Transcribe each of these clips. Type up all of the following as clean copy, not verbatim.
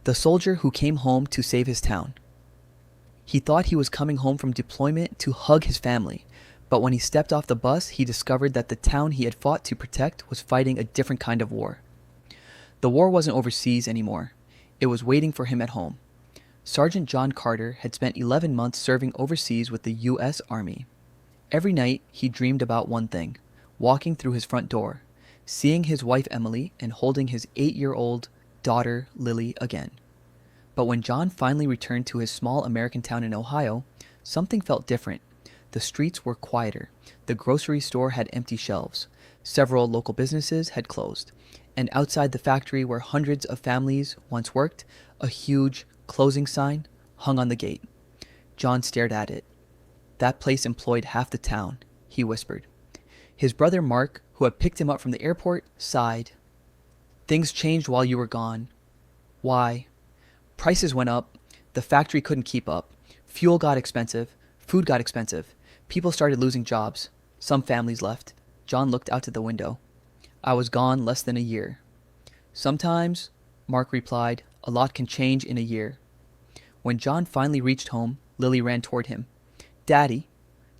The soldier who came home to save his town. He thought he was coming home from deployment to hug his family, but when he stepped off the bus, he discovered that the town he had fought to protect was fighting a different kind of war. The war wasn't overseas anymore. It was waiting for him at home. Sergeant John Carter had spent 11 months serving overseas with the U.S. Army. Every night, he dreamed about one thing: walking through his front door, seeing his wife Emily, and holding his 8-year-old daughter Lily again. But when John finally returned to his small American town in Ohio, something felt different. The streets were quieter. The grocery store had empty shelves. Several local businesses had closed. And outside the factory where hundreds of families once worked, a huge closing sign hung on the gate. John stared at it. That place employed half the town, he whispered. His brother Mark, who had picked him up from the airport, sighed. Things changed while you were gone. Why? Prices went up. The factory couldn't keep up. Fuel got expensive. Food got expensive. People started losing jobs. Some families left. John looked out the window. I was gone less than a year. Sometimes, Mark replied, a lot can change in a year. When John finally reached home, Lily ran toward him. Daddy.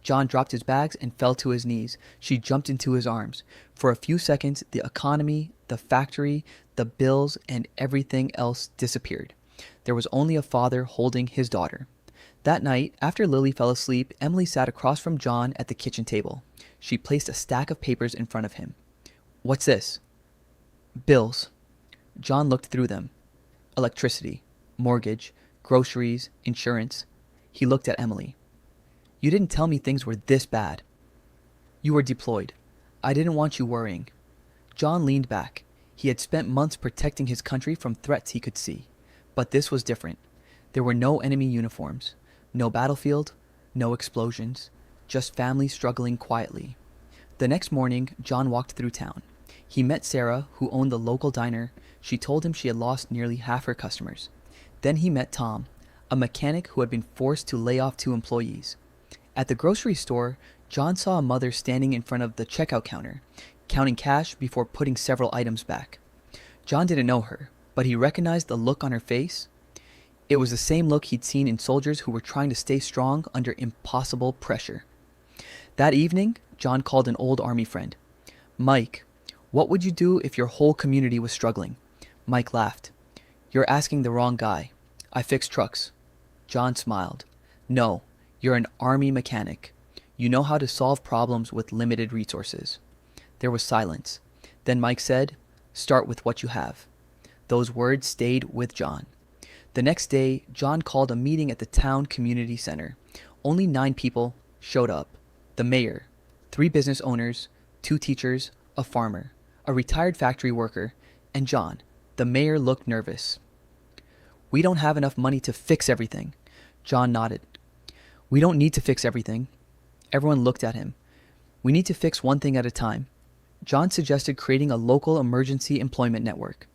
John dropped his bags and fell to his knees. She jumped into his arms. For a few seconds, the economy, the factory, the bills, and everything else disappeared. There was only a father holding his daughter. That night, after Lily fell asleep, Emily sat across from John at the kitchen table. She placed a stack of papers in front of him. What's this? Bills. John looked through them. Electricity, mortgage, groceries, insurance. He looked at Emily. You didn't tell me things were this bad. You were deployed. I didn't want you worrying. John leaned back. He had spent months protecting his country from threats he could see. But this was different. There were no enemy uniforms, no battlefield, no explosions, just families struggling quietly. The next morning, John walked through town. He met Sarah, who owned the local diner. She told him she had lost nearly half her customers. Then he met Tom, a mechanic who had been forced to lay off 2 employees. At the grocery store, John saw a mother standing in front of the checkout counter, counting cash before putting several items back. John didn't know her, but he recognized the look on her face. It was the same look he'd seen in soldiers who were trying to stay strong under impossible pressure. That evening, John called an old army friend. Mike, what would you do if your whole community was struggling? Mike laughed. You're asking the wrong guy. I fix trucks. John smiled. No, you're an army mechanic. You know how to solve problems with limited resources. There was silence. Then Mike said, start with what you have. Those words stayed with John. The next day, John called a meeting at the town community center. Only 9 people showed up. The mayor, 3 business owners, 2 teachers, a farmer, a retired factory worker, and John. The mayor looked nervous. We don't have enough money to fix everything. John nodded. We don't need to fix everything. Everyone looked at him. We need to fix one thing at a time. John suggested creating a local emergency employment network.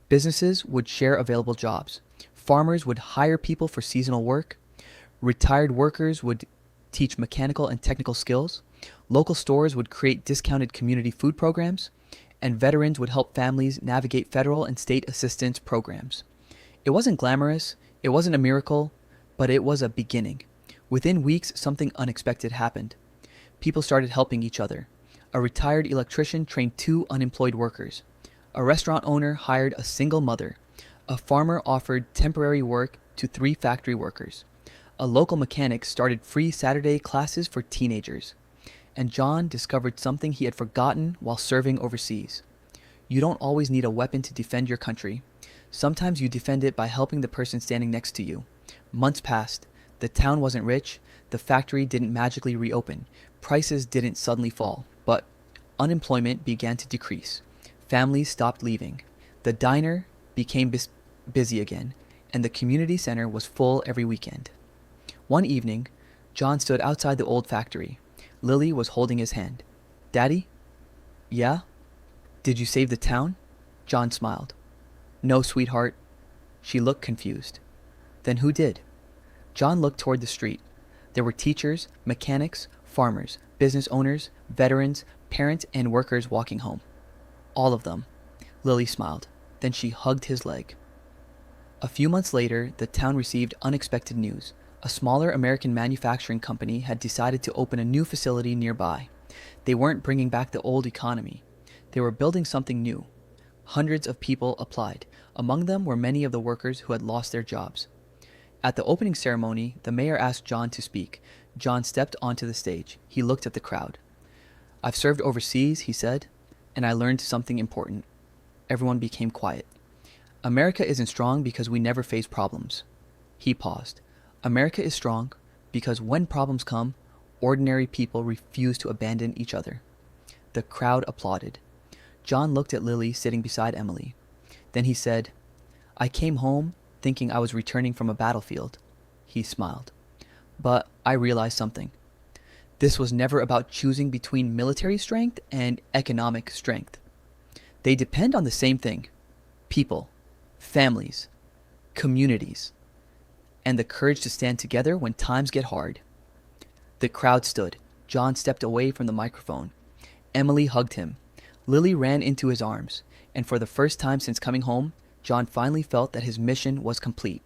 Businesses would share available jobs. Farmers would hire people for seasonal work. Retired workers would teach mechanical and technical skills. Local stores would create discounted community food programs. And veterans would help families navigate federal and state assistance programs. It wasn't glamorous, it wasn't a miracle, but it was a beginning. Within weeks, something unexpected happened. People started helping each other. A retired electrician trained 2 unemployed workers. A restaurant owner hired a single mother. A farmer offered temporary work to 3 factory workers. A local mechanic started free Saturday classes for teenagers. And John discovered something he had forgotten while serving overseas. You don't always need a weapon to defend your country. Sometimes you defend it by helping the person standing next to you. Months passed. The town wasn't rich. The factory didn't magically reopen. Prices didn't suddenly fall. But unemployment began to decrease. Families stopped leaving. The diner became busy again, and the community center was full every weekend. One evening, John stood outside the old factory. Lily was holding his hand. Daddy? Yeah? Did you save the town? John smiled. No, sweetheart. She looked confused. Then who did? John looked toward the street. There were teachers, mechanics, farmers, business owners, veterans, parents, and workers walking home. All of them. Lily smiled. Then she hugged his leg. A few months later, the town received unexpected news. A smaller American manufacturing company had decided to open a new facility nearby. They weren't bringing back the old economy. They were building something new. Hundreds of people applied. Among them were many of the workers who had lost their jobs. At the opening ceremony, the mayor asked John to speak. John stepped onto the stage. He looked at the crowd. "I've served overseas," he said, "and I learned something important." Everyone became quiet. "America isn't strong because we never face problems." He paused. "America is strong because when problems come, ordinary people refuse to abandon each other." The crowd applauded. John looked at Lily sitting beside Emily. Then he said, "I came home thinking I was returning from a battlefield." He smiled. "But I realized something. This was never about choosing between military strength and economic strength. They depend on the same thing: people, families, communities, and the courage to stand together when times get hard." The crowd stood. John stepped away from the microphone. Emily hugged him. Lily ran into his arms, and for the first time since coming home, John finally felt that his mission was complete.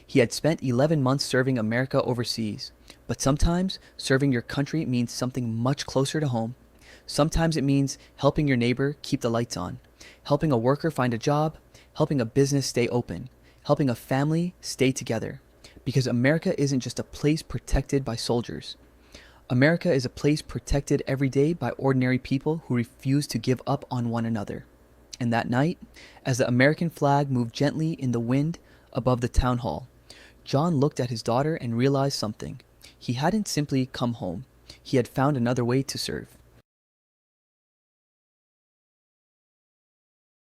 He had spent 11 months serving America overseas, but sometimes serving your country means something much closer to home. Sometimes it means helping your neighbor keep the lights on, helping a worker find a job, helping a business stay open, helping a family stay together. Because America isn't just a place protected by soldiers. America is a place protected every day by ordinary people who refuse to give up on one another. And that night, as the American flag moved gently in the wind above the town hall, John looked at his daughter and realized something. He hadn't simply come home. He had found another way to serve.